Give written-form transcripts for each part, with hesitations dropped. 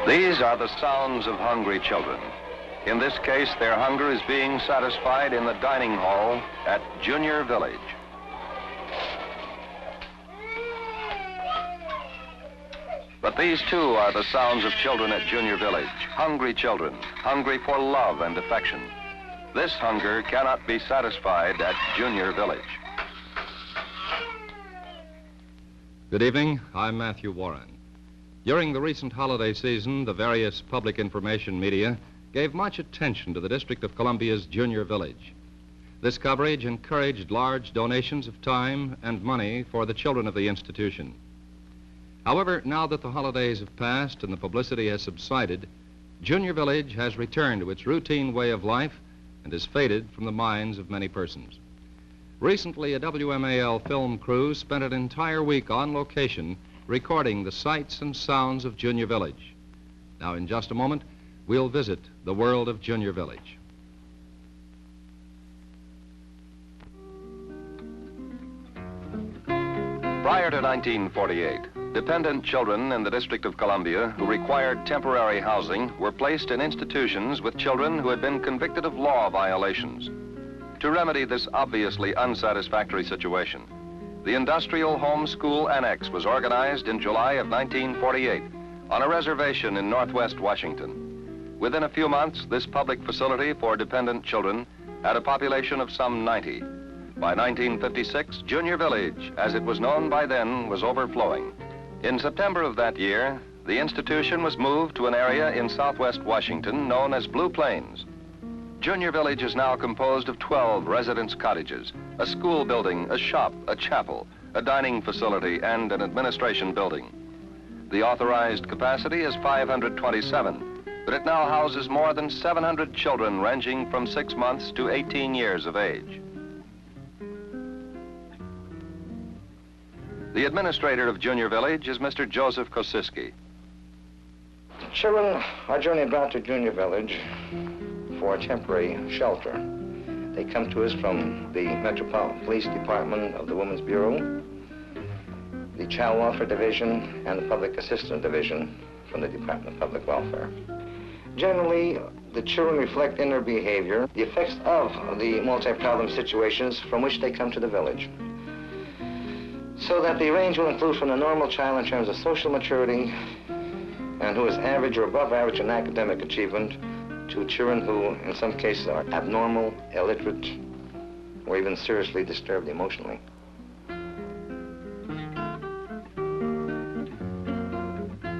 These are the sounds of hungry children. In this case, their hunger is being satisfied in the dining hall at Junior Village. But these too are the sounds of children at Junior Village. Hungry children, hungry for love and affection. This hunger cannot be satisfied at Junior Village. Good evening, I'm Matthew Warren. During the recent holiday season, the various public information media gave much attention to the District of Columbia's Junior Village. This coverage encouraged large donations of time and money for the children of the institution. However, now that the holidays have passed and the publicity has subsided, Junior Village has returned to its routine way of life and has faded from the minds of many persons. Recently, a WMAL film crew spent an entire week on location recording the sights and sounds of Junior Village. Now, in just a moment, we'll visit the world of Junior Village. Prior to 1948, dependent children in the District of Columbia who required temporary housing were placed in institutions with children who had been convicted of law violations. To remedy this obviously unsatisfactory situation, the Industrial Home School Annex was organized in July of 1948 on a reservation in Northwest Washington. Within a few months, this public facility for dependent children had a population of some 90. By 1956, Junior Village, as it was known by then, was overflowing. In September of that year, the institution was moved to an area in Southwest Washington known as Blue Plains. Junior Village is now composed of 12 residence cottages, a school building, a shop, a chapel, a dining facility, and an administration building. The authorized capacity is 527, but it now houses more than 700 children ranging from 6 months to 18 years of age. The administrator of Junior Village is Mr. Joseph Kosiski. Children are generally brought to Junior Village for a temporary shelter. They come to us from the Metropolitan Police Department of the Women's Bureau, the Child Welfare Division, and the Public Assistance Division from the Department of Public Welfare. Generally, the children reflect in their behavior the effects of the multi-problem situations from which they come to the village. So that the range will include from the normal child in terms of social maturity and who is average or above average in academic achievement to children who, in some cases, are abnormal, illiterate, or even seriously disturbed emotionally.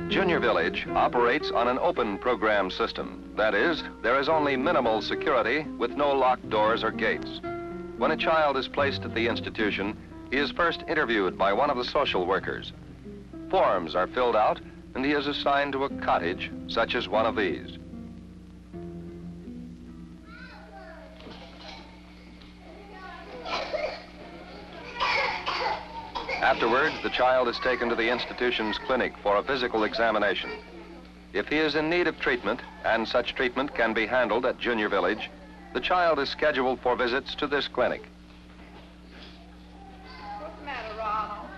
Junior Village operates on an open program system. That is, there is only minimal security with no locked doors or gates. When a child is placed at the institution, he is first interviewed by one of the social workers. Forms are filled out, and he is assigned to a cottage, such as one of these. Afterwards, the child is taken to the institution's clinic for a physical examination. If he is in need of treatment, and such treatment can be handled at Junior Village, the child is scheduled for visits to this clinic. What's the matter, Ronald?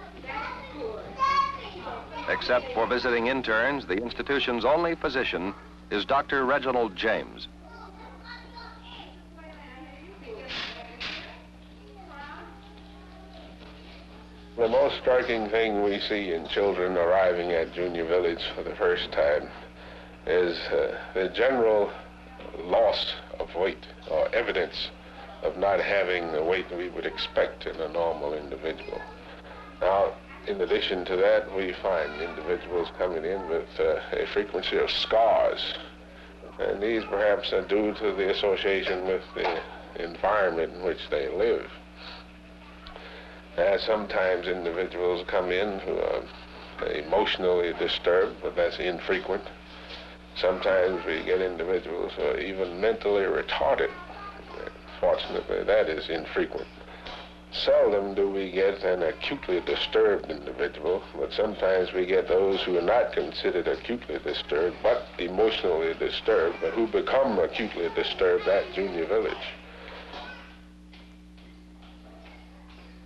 Except for visiting interns, the institution's only physician is Dr. Reginald James. The most striking thing we see in children arriving at Junior Village for the first time is the general loss of weight, or evidence of not having the weight we would expect in a normal individual. Now, in addition to that, we find individuals coming in with a frequency of scars, and these perhaps are due to the association with the environment in which they live. Sometimes individuals come in who are emotionally disturbed, but that's infrequent. Sometimes we get individuals who are even mentally retarded. Fortunately, that is infrequent. Seldom do we get an acutely disturbed individual, but sometimes we get those who are not considered acutely disturbed, but emotionally disturbed, but who become acutely disturbed at Junior Village.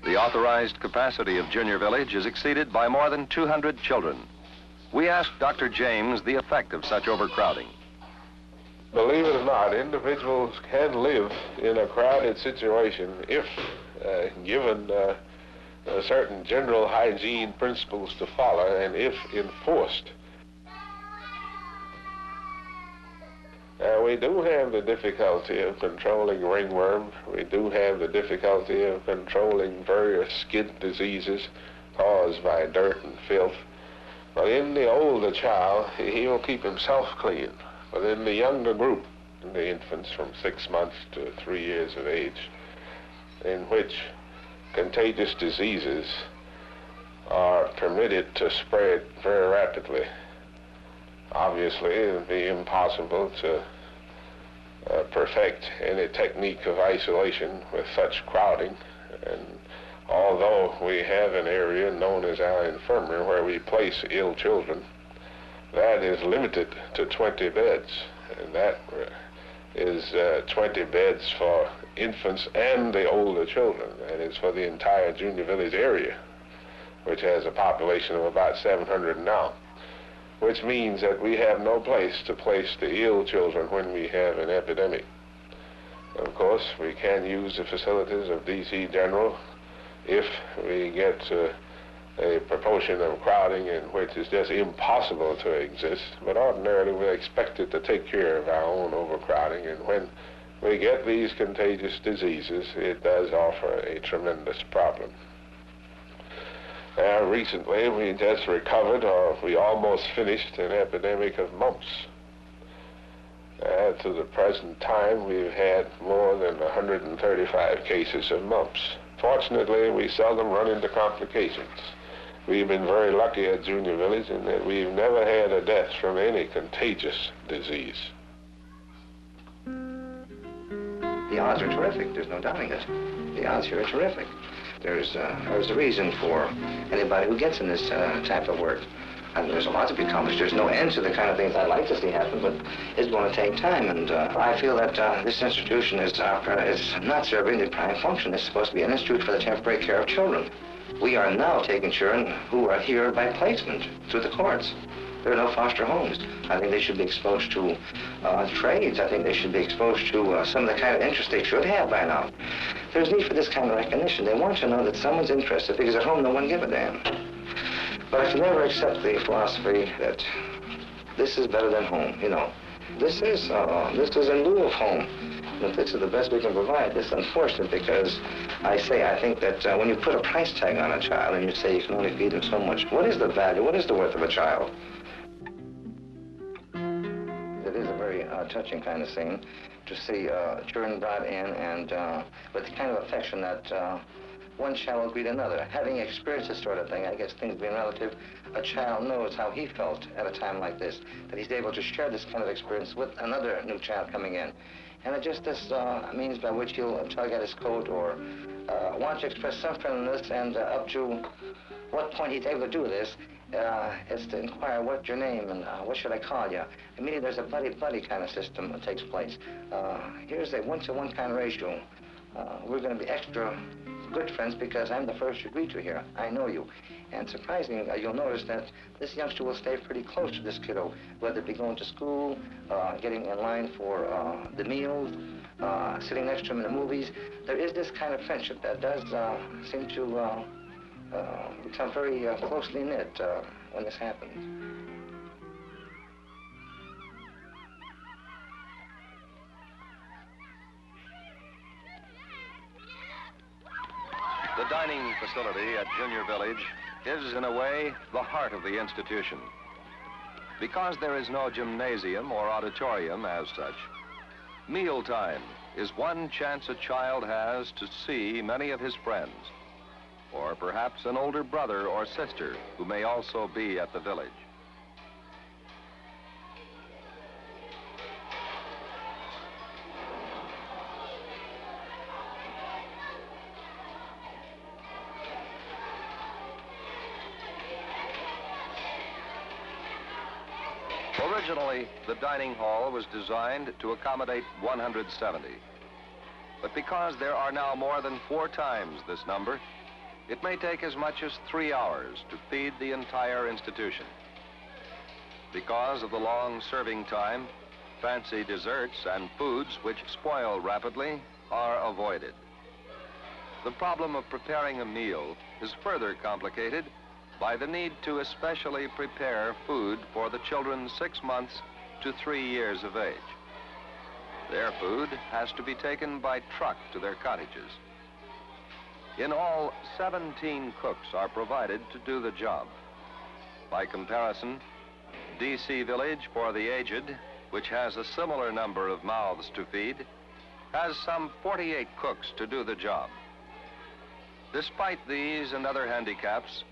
The authorized capacity of Junior Village is exceeded by more than 200 children. We asked Dr. James the effect of such overcrowding. Believe it or not, individuals can live in a crowded situation if given certain general hygiene principles to follow and if enforced. We do have the difficulty of controlling ringworm. We do have the difficulty of controlling various skin diseases caused by dirt and filth. But in the older child, he will keep himself clean. But in the younger group, in the infants from 6 months to 3 years of age, in which contagious diseases are permitted to spread very rapidly, obviously it would be impossible to perfect any technique of isolation with such crowding. And although we have an area known as our infirmary where we place ill children, that is limited to 20 beds, and that is 20 beds for infants and the older children. That is for the entire Junior Village area, which has a population of about 700 now, which means that we have no place to place the ill children when we have an epidemic. Of course, we can use the facilities of D.C. General if we get a proportion of crowding in which is just impossible to exist, but ordinarily we're expected to take care of our own overcrowding, and when we get these contagious diseases, it does offer a tremendous problem. Recently, we just recovered, or we almost finished, an epidemic of mumps. To the present time, we've had more than 135 cases of mumps. Fortunately, we seldom run into complications. We've been very lucky at Junior Village in that we've never had a death from any contagious disease. The odds are terrific, there's no doubting it. The odds here are terrific. There's a reason for anybody who gets in this type of work. And there's a lot to be accomplished. There's no end to the kind of things I'd like to see happen, but it's going to take time. And I feel that this institution is not serving the prime function. It's supposed to be an institute for the temporary care of children. We are now taking children who are here by placement through the courts. There are no foster homes. I think they should be exposed to trades. I think they should be exposed to some of the kind of interest they should have by now. There's need for this kind of recognition. They want to know that someone's interested, because at home no one give a damn. But I can never accept the philosophy that this is better than home, you know. This is in lieu of home. But this is the best we can provide. It's unfortunate because I think that when you put a price tag on a child and you say you can only feed them so much, what is the value, what is the worth of a child? It is a very touching kind of scene to see children brought in and with the kind of affection that one child will greet another. Having experienced this sort of thing, I guess things being relative, a child knows how he felt at a time like this, that he's able to share this kind of experience with another new child coming in. And it's just this means by which he'll tug at his coat or want to express some friendliness, and up to what point he's able to do this is to inquire what's your name and what should I call you. Immediately there's a buddy-buddy kind of system that takes place. Here's a 1-to-1 kind of ratio. We're going to be extra good friends because I'm the first you greet to here. I know you. And surprisingly, you'll notice that this youngster will stay pretty close to this kiddo, whether it be going to school, getting in line for the meals, sitting next to him in the movies. There is this kind of friendship that does seem to become very closely knit when this happens. The dining facility at Junior Village is, in a way, the heart of the institution. Because there is no gymnasium or auditorium as such, mealtime is one chance a child has to see many of his friends, or perhaps an older brother or sister who may also be at the village. Originally, the dining hall was designed to accommodate 170. But because there are now more than 4 times this number, it may take as much as 3 hours to feed the entire institution. Because of the long serving time, fancy desserts and foods which spoil rapidly are avoided. The problem of preparing a meal is further complicated by the need to especially prepare food for the children 6 months to 3 years of age. Their food has to be taken by truck to their cottages. In all, 17 cooks are provided to do the job. By comparison, DC Village for the Aged, which has a similar number of mouths to feed, has some 48 cooks to do the job. Despite these and other handicaps,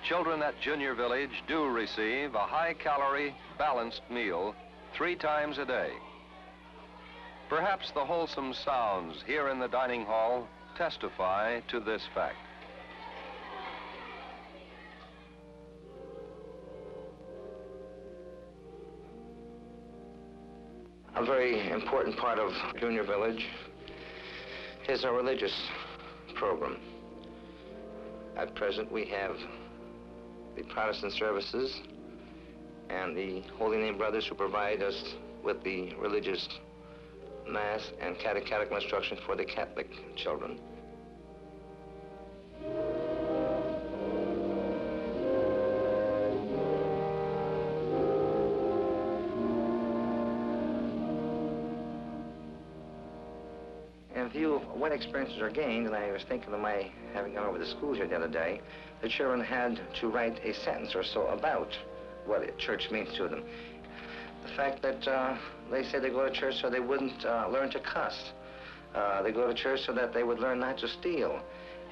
children at Junior Village do receive a high-calorie, balanced meal 3 times a day. Perhaps the wholesome sounds here in the dining hall testify to this fact. A very important part of Junior Village is our religious program. At present, we have the Protestant services and the Holy Name Brothers who provide us with the religious Mass and catechetical instruction for the Catholic children. In view of what experiences are gained, and I was thinking of my having gone over the schools here the other day, the children had to write a sentence or so about what church means to them. The fact that they say they go to church so they wouldn't learn to cuss. They go to church so that they would learn not to steal.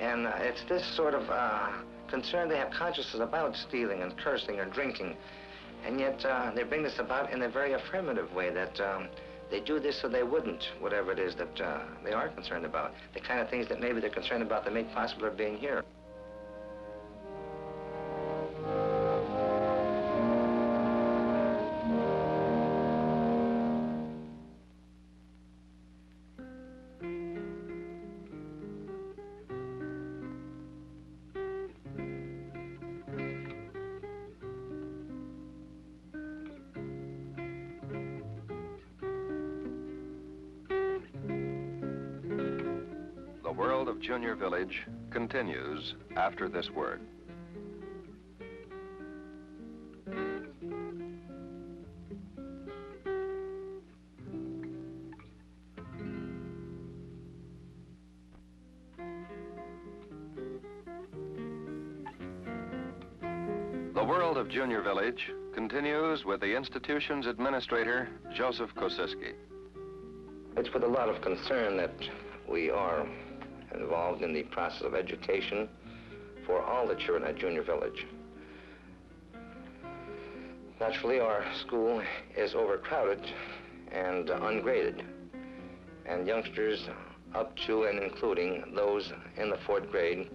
And it's this sort of concern they have consciousness about stealing and cursing or drinking. And yet they bring this about in a very affirmative way, that they do this so they wouldn't, whatever it is that they are concerned about. The kind of things that maybe they're concerned about that make possible their being here. The world of Junior Village continues after this word. The world of Junior Village continues with the institution's administrator, Joseph Kosiski. It's with a lot of concern that we are involved in the process of education for all the children at Junior Village. Naturally, our school is overcrowded and ungraded, and youngsters up to and including those in the 4th grade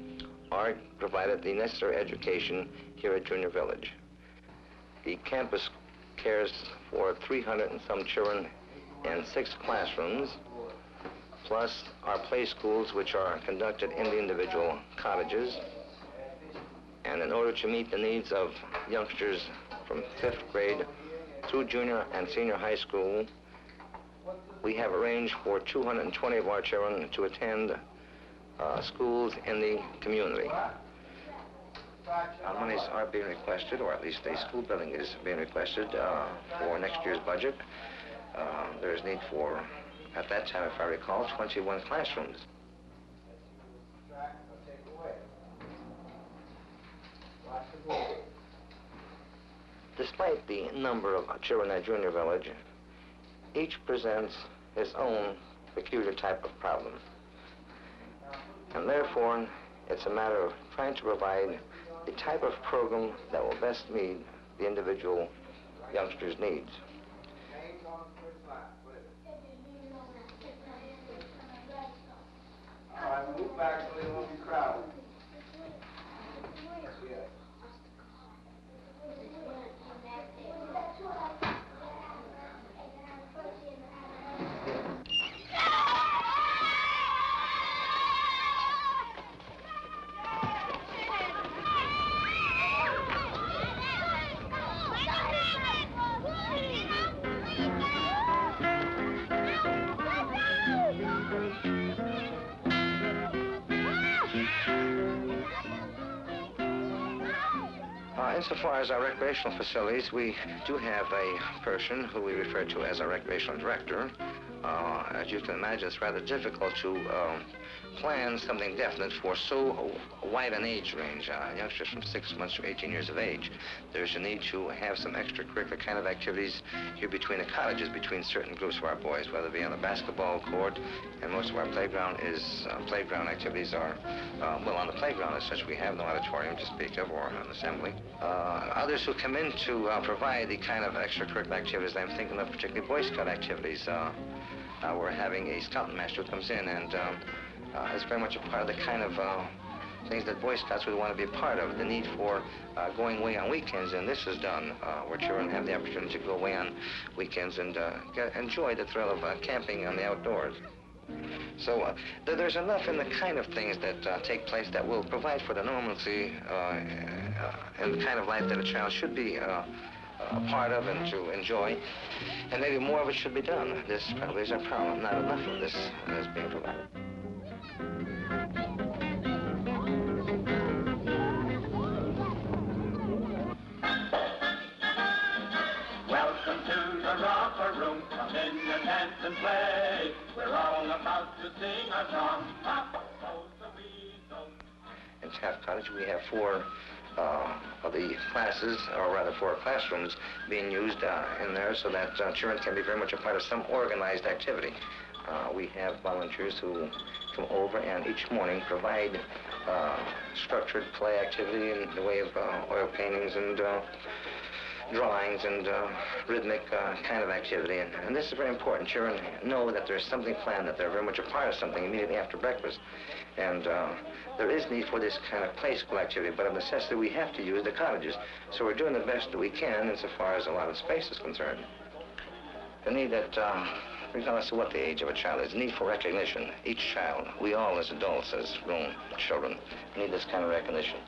are provided the necessary education here at Junior Village. The campus cares for 300 and some children in 6 classrooms, plus our play schools, which are conducted in the individual cottages. And in order to meet the needs of youngsters from 5th grade through junior and senior high school, we have arranged for 220 of our children to attend schools in the community. Monies are being requested, or at least a school building is being requested for next year's budget. There is need for, at that time, if I recall, 21 classrooms. Despite the number of children at Junior Village, each presents his own peculiar type of problem. And therefore, it's a matter of trying to provide the type of program that will best meet the individual youngster's needs. All right, move back so they won't be crowded. Insofar as our recreational facilities, we do have a person who we refer to as a recreational director. As you can imagine, it's rather difficult to plan something definite for so wide an age range, youngsters from 6 months to 18 years of age. There's a need to have some extracurricular kind of activities here between the cottages, between certain groups of our boys, whether it be on the basketball court, and most of our playground activities are, well, on the playground as such. We have no auditorium to speak of or an assembly. Others who come in to provide the kind of extracurricular activities I'm thinking of, particularly Boy Scout activities. We're having a scout master who comes in and it's very much a part of the kind of things that Boy Scouts would want to be a part of. The need for going away on weekends, and this is done where children have the opportunity to go away on weekends and enjoy the thrill of camping on the outdoors. So there's enough in the kind of things that take place that will provide for the normalcy and the kind of life that a child should be a part of and to enjoy, and maybe more of it should be done. This probably is our problem. Not enough of this is being provided. Welcome to the Romper Room. Come in and dance and play. We're all about to sing a song. In Taft Cottage, we have 4 of the classes, or rather 4 classrooms, being used in there so that children can be very much a part of some organized activity. We have volunteers who come over and each morning provide structured play activity in the way of oil paintings and drawings and rhythmic kind of activity. And this is very important. Children know that there's something planned, that they're very much a part of something immediately after breakfast. And there is need for this kind of play school activity, but of necessity we have to use the cottages. So we're doing the best that we can insofar as a lot of space is concerned. The need that, regardless of what the age of a child is, need for recognition. Each child, we all as adults, as grown children, need this kind of recognition.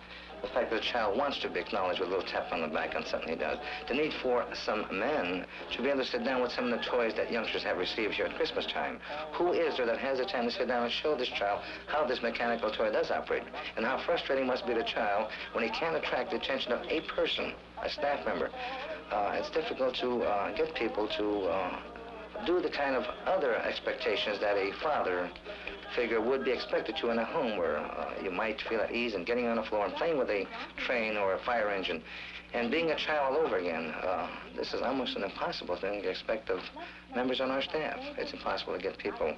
The fact that a child wants to be acknowledged with a little tap on the back on something he does. The need for some men to be able to sit down with some of the toys that youngsters have received here at Christmas time. Who is there that has the time to sit down and show this child how this mechanical toy does operate? And how frustrating must be the child when he can't attract the attention of a person, a staff member. It's difficult to get people to do the kind of other expectations that a father figure would be expected to in a home where you might feel at ease in getting on the floor and playing with a train or a fire engine and being a child all over again. This is almost an impossible thing to expect of members on our staff. It's impossible to get people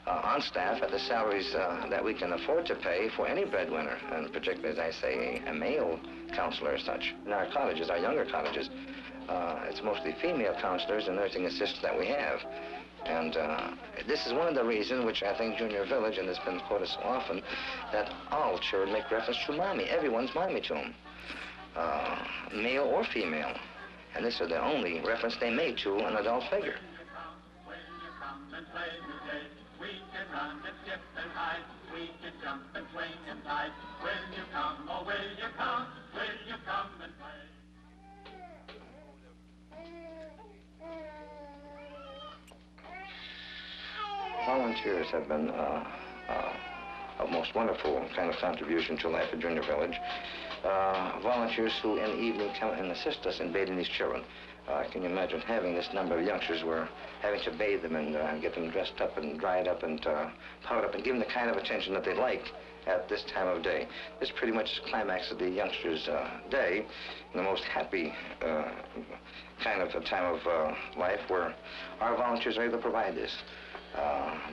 on staff at the salaries that we can afford to pay for any breadwinner, and particularly, as I say, a male counselor as such. In our colleges, our younger colleges, it's mostly female counselors and nursing assistants that we have. And this is one of the reasons which I think Junior Village, and it's been quoted so often, that all children make reference to mommy. Everyone's mommy to them, male or female. And this is the only reference they make to an adult figure. We can run and skip and hide. We can jump and swing and slide. Will you come, oh will you come? Will you come and play? Volunteers have been a most wonderful kind of contribution to life at Junior Village. Volunteers who in the evening come and assist us in bathing these children. Can you imagine having this number of youngsters? We're having to bathe them and get them dressed up and dried up and powdered up and give them the kind of attention that they like at this time of day. This pretty much climaxes the youngsters' day, the most happy kind of a time of life where our volunteers are able to provide this.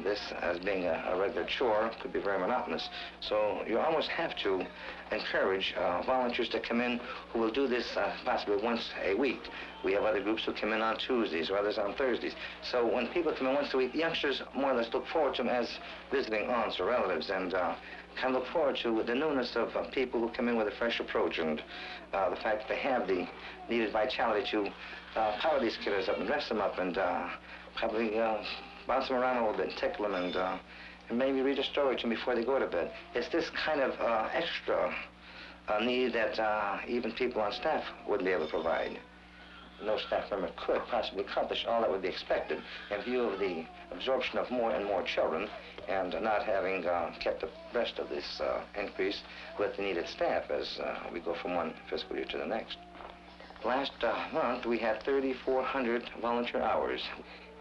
This, as being a regular chore, could be very monotonous. So you almost have to encourage volunteers to come in who will do this possibly once a week. We have other groups who come in on Tuesdays or others on Thursdays. So when people come in once a week, youngsters more or less look forward to them as visiting aunts or relatives and kind of look forward to the newness of people who come in with a fresh approach and the fact that they have the needed vitality to power these kiddos up and dress them up and probably bounce them around a little bit, tickle them, and maybe read a story to them before they go to bed. It's this kind of extra need that even people on staff wouldn't be able to provide. no staff member could possibly accomplish all that would be expected in view of the absorption of more and more children and not having kept abreast of this increase with the needed staff as we go from one fiscal year to the next. Last month, we had 3,400 volunteer hours,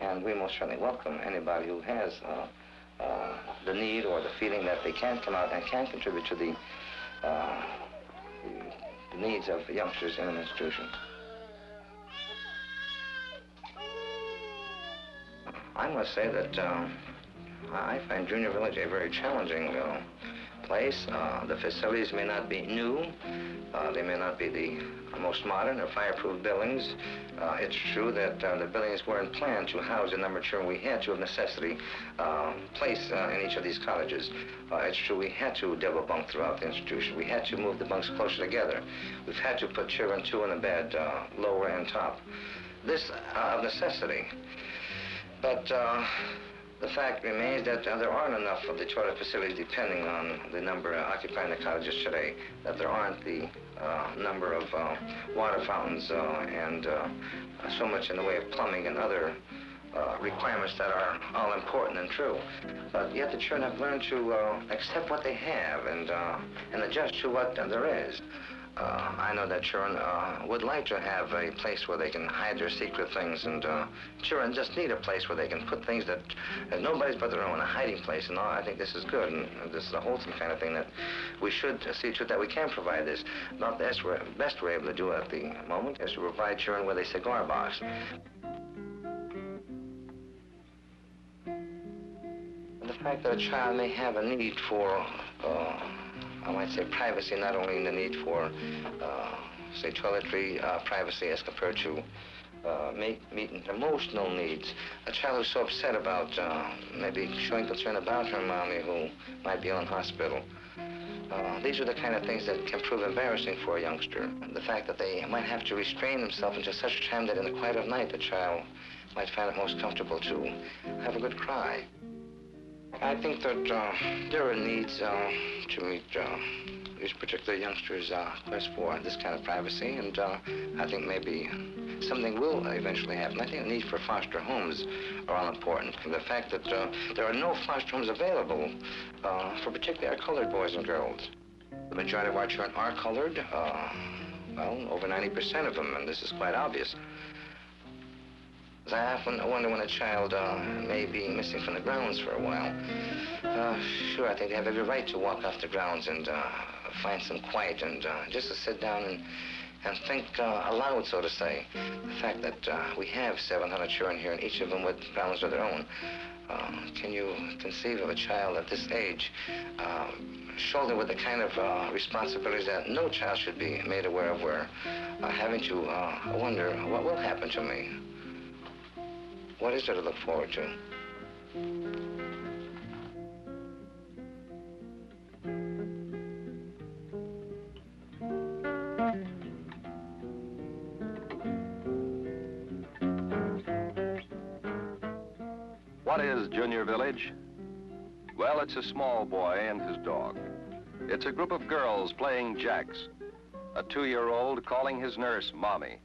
and we most certainly welcome anybody who has the need or the feeling that they can come out and can contribute to the needs of youngsters in an institution. I must say that I find Junior Village a very challenging place. The facilities may not be new. They may not be the most modern or fireproof buildings. It's true that the buildings weren't planned to house the number of children we had to of necessity place in each of these colleges. It's true we had to double bunk throughout the institution. We had to move the bunks closer together. We've had to put children two in a bed, lower and top. This of necessity. But the fact remains that there aren't enough of the toilet facilities, depending on the number occupying the colleges today, that there aren't the number of water fountains and so much in the way of plumbing and other requirements that are all important and true. But yet the children have learned to accept what they have and adjust to what there is. I know that children would like to have a place where they can hide their secret things, and children just need a place where they can put things that nobody's but their own, a hiding place, and all. I think this is good, and this is a wholesome kind of thing that we should see to it that we can provide this. Not the best we're able to do at the moment is to provide children with a cigar box. The fact that a child may have a need for I might say privacy, not only in the need for, say, toiletry privacy as compared to meeting emotional needs. A child who's so upset about maybe showing concern about her mommy who might be in hospital. These are the kind of things that can prove embarrassing for a youngster. The fact that they might have to restrain themselves until such a time that in the quiet of night the child might find it most comfortable to have a good cry. I think that there are needs to meet these particular youngsters' quest for this kind of privacy, and I think maybe something will eventually happen. I think the need for foster homes are all important. The fact that there are no foster homes available for particularly our colored boys and girls. The majority of our children are colored, well, over 90% of them, and this is quite obvious. I often wonder when a child may be missing from the grounds for a while. Sure, I think they have every right to walk off the grounds and find some quiet and just to sit down and think aloud, so to say. The fact that we have 700 children here, and each of them with problems of their own. Can you conceive of a child at this age shouldered with the kind of responsibilities that no child should be made aware of, where having to wonder what will happen to me? What is there to look forward to? What is Junior Village? Well, it's a small boy and his dog. It's a group of girls playing jacks. A 2-year-old calling his nurse Mommy.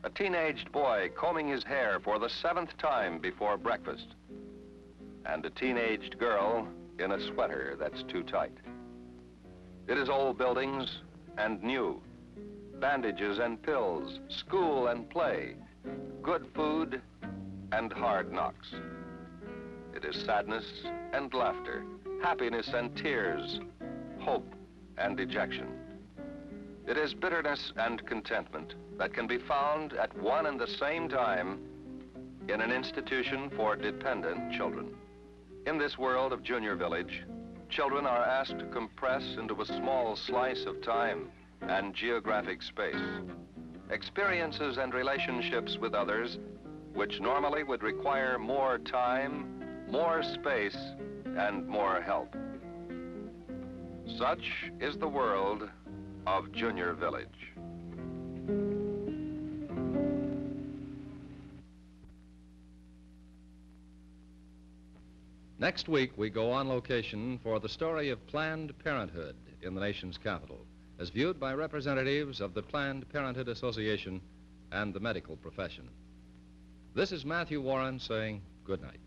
A teenaged boy combing his hair for the 7th time before breakfast. And a teenaged girl in a sweater that's too tight. It is old buildings and new. Bandages and pills, school and play, good food and hard knocks. It is sadness and laughter, happiness and tears, hope and dejection. It is bitterness and contentment that can be found at one and the same time in an institution for dependent children. In this world of Junior Village, children are asked to compress into a small slice of time and geographic space experiences and relationships with others which normally would require more time, more space, and more help. Such is the world of Junior Village. Next week, we go on location for the story of Planned Parenthood in the nation's capital, as viewed by representatives of the Planned Parenthood Association and the medical profession. This is Matthew Warren saying good night.